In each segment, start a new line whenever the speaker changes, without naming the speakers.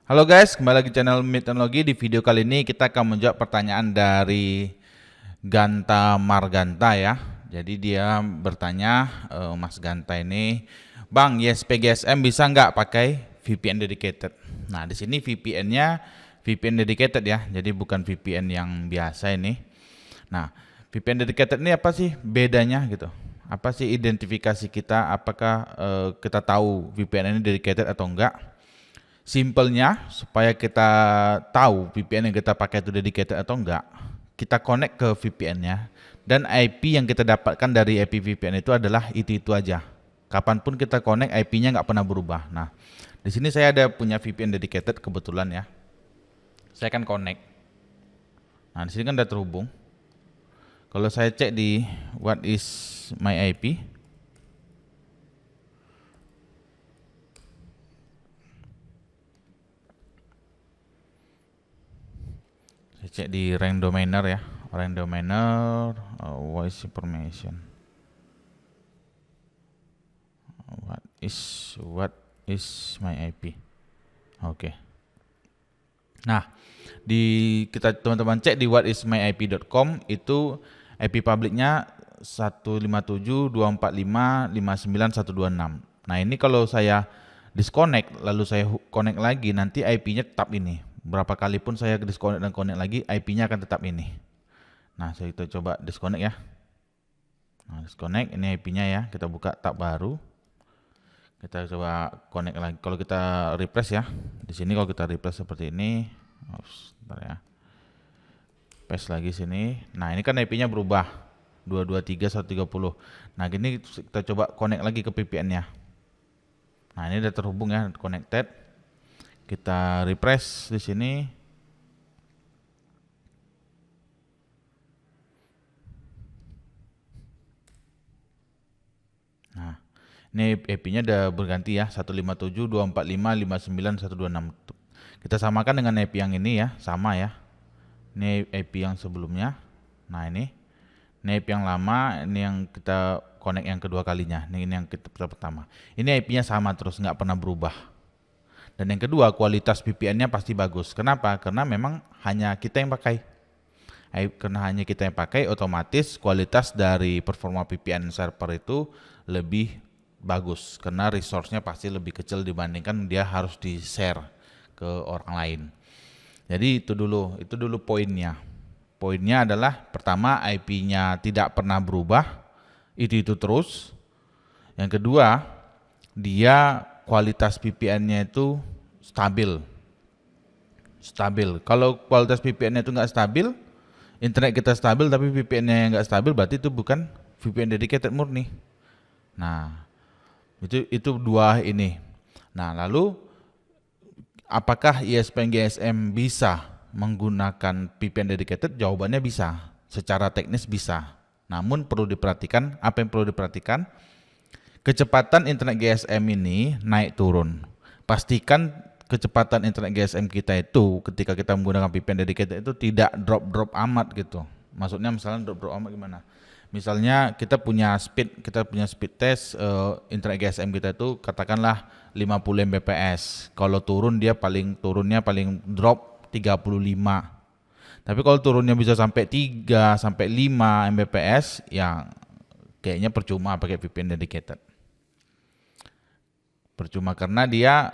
Halo guys, kembali lagi channel MIT Teknologi. Di video kali ini kita akan menjawab pertanyaan dari Ganta Marganta ya. Jadi dia bertanya, Mas Ganta ini, Bang, YSP-GSM bisa nggak pakai VPN dedicated? Nah, di sini VPN-nya VPN dedicated ya, jadi bukan VPN yang biasa ini. Nah, VPN dedicated ini apa sih bedanya gitu? Apa sih identifikasi kita? Apakah kita tahu VPN ini dedicated atau enggak? Simpelnya, supaya kita tahu VPN yang kita pakai itu dedicated atau enggak, kita connect ke VPN-nya, dan IP yang kita dapatkan dari IP VPN itu adalah itu aja. Kapanpun kita connect, IP-nya nggak pernah berubah. Nah, di sini saya ada punya VPN dedicated kebetulan ya. Saya akan connect. Nah, di sini kan udah terhubung. Kalau saya cek di what is my IP, saya cek di rank domainer ya, rank domainer voice information. What is my IP? Oke. Nah, kita teman-teman cek di whatismyip.com itu IP publiknya 157.245.59.126. Nah, ini kalau saya disconnect lalu saya connect lagi, nanti IP-nya tetap ini. Berapa kali pun saya disconnect dan connect lagi, IP-nya akan tetap ini. Nah, kita coba disconnect ya. Nah, disconnect, ini IP-nya ya. Kita buka tab baru. Kita coba connect lagi. Kalau kita refresh ya, di sini kalau kita refresh seperti ini, sebentar ya, paste lagi sini. Nah, ini kan IP-nya berubah 223.130. Nah, gini kita coba connect lagi ke VPN-nya. Nah, ini udah terhubung ya, connected. Kita refresh di sini. Nah, ini IP-nya udah berganti ya, 157.245.59.126. Kita samakan dengan IP yang ini ya, sama ya. Ini IP yang sebelumnya. Nah, ini IP yang lama, ini yang kita connect yang kedua kalinya. Ini yang kita pertama. Ini IP-nya sama terus, nggak pernah berubah. Dan yang kedua, kualitas VPN-nya pasti bagus. Kenapa? Karena memang hanya kita yang pakai. Karena hanya kita yang pakai, otomatis kualitas dari performa VPN server itu lebih bagus. Karena resource-nya pasti lebih kecil dibandingkan dia harus di-share ke orang lain. Jadi itu dulu poinnya. Poinnya adalah pertama IP-nya tidak pernah berubah, itu terus. Yang kedua, dia kualitas VPN-nya itu stabil. Kalau kualitas VPN-nya itu nggak stabil, internet kita stabil tapi VPN-nya yang nggak stabil, berarti itu bukan VPN dedicated murni. Nah, itu dua ini. Nah, lalu apakah ISP-GSM bisa menggunakan VPN dedicated? Jawabannya bisa, secara teknis bisa. Namun perlu diperhatikan, apa yang perlu diperhatikan? Kecepatan internet GSM ini naik turun. Pastikan kecepatan internet GSM kita itu ketika kita menggunakan VPN dedicated itu tidak drop amat gitu. Maksudnya misalnya drop amat gimana? Misalnya kita punya speed test internet GSM kita itu katakanlah 50 Mbps. Kalau turunnya paling drop 35. Tapi kalau turunnya bisa sampai 3 sampai 5 Mbps, ya kayaknya percuma pakai VPN dedicated. Percuma karena dia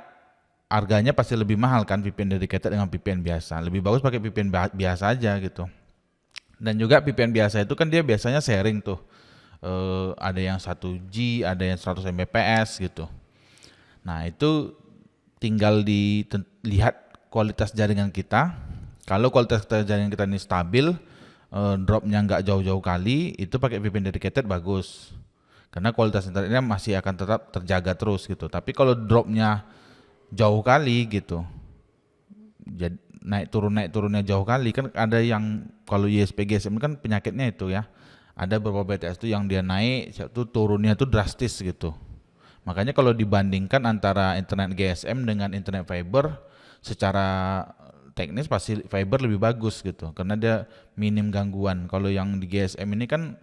harganya pasti lebih mahal kan VPN dedicated dengan VPN biasa. Lebih bagus pakai VPN biasa aja gitu. Dan juga VPN biasa itu kan dia biasanya sharing tuh. Ada yang 1G, ada yang 100 Mbps gitu. Nah, itu tinggal dilihat kualitas jaringan kita. Kalau kualitas jaringan kita ini stabil, dropnya nggak jauh-jauh kali, itu pakai VPN dedicated bagus. Karena kualitas internetnya masih akan tetap terjaga terus gitu. Tapi kalau dropnya jauh kali gitu, jadi naik turunnya jauh kali, kan ada yang kalau ISP GSM kan penyakitnya itu ya, ada beberapa BTS itu yang dia naik itu turunnya itu drastis gitu. Makanya kalau dibandingkan antara internet GSM dengan internet fiber, secara teknis pasti fiber lebih bagus gitu karena dia minim gangguan. Kalau yang di GSM ini kan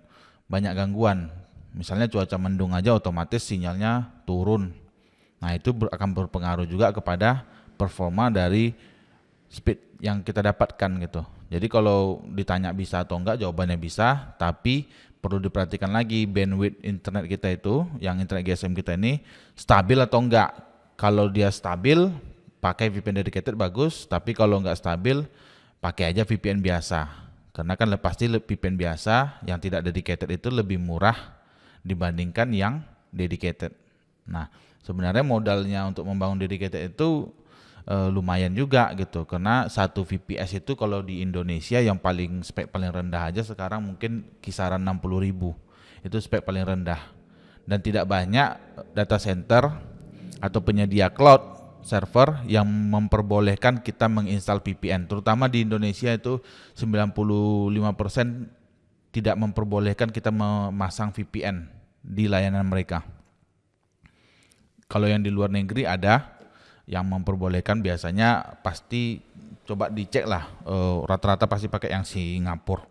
banyak gangguan, misalnya cuaca mendung aja otomatis sinyalnya turun. Nah, itu akan berpengaruh juga kepada performa dari speed yang kita dapatkan gitu. Jadi kalau ditanya bisa atau enggak, jawabannya bisa, tapi perlu diperhatikan lagi bandwidth internet kita itu, yang internet GSM kita ini stabil atau enggak. Kalau dia stabil, pakai VPN dedicated bagus, tapi kalau enggak stabil, pakai aja VPN biasa. Karena kan pasti VPN biasa yang tidak dedicated itu lebih murah dibandingkan yang dedicated. Nah, sebenarnya modalnya untuk membangun dedicated itu lumayan juga gitu, karena satu VPS itu kalau di Indonesia yang paling spek paling rendah aja sekarang mungkin kisaran 60.000, itu spek paling rendah, dan tidak banyak data center atau penyedia cloud server yang memperbolehkan kita menginstal VPN, terutama di Indonesia itu 95% tidak memperbolehkan kita memasang VPN di layanan mereka. Kalau yang di luar negeri ada yang memperbolehkan, biasanya pasti coba dicek lah, rata-rata pasti pakai yang Singapura.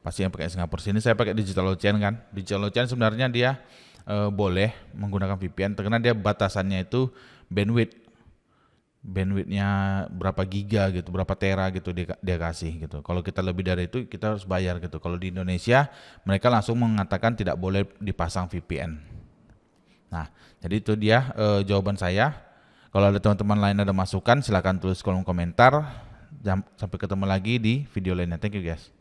Pasti yang pakai Singapura. Sini saya pakai DigitalOcean kan. DigitalOcean sebenarnya dia boleh menggunakan VPN karena dia batasannya itu bandwidthnya berapa giga gitu, berapa tera gitu dia kasih gitu. Kalau kita lebih dari itu kita harus bayar gitu. Kalau di Indonesia mereka langsung mengatakan tidak boleh dipasang VPN. Nah, jadi itu dia jawaban saya. Kalau ada teman-teman lain ada masukan, silakan tulis kolom komentar. Sampai ketemu lagi di video lainnya. Thank you guys.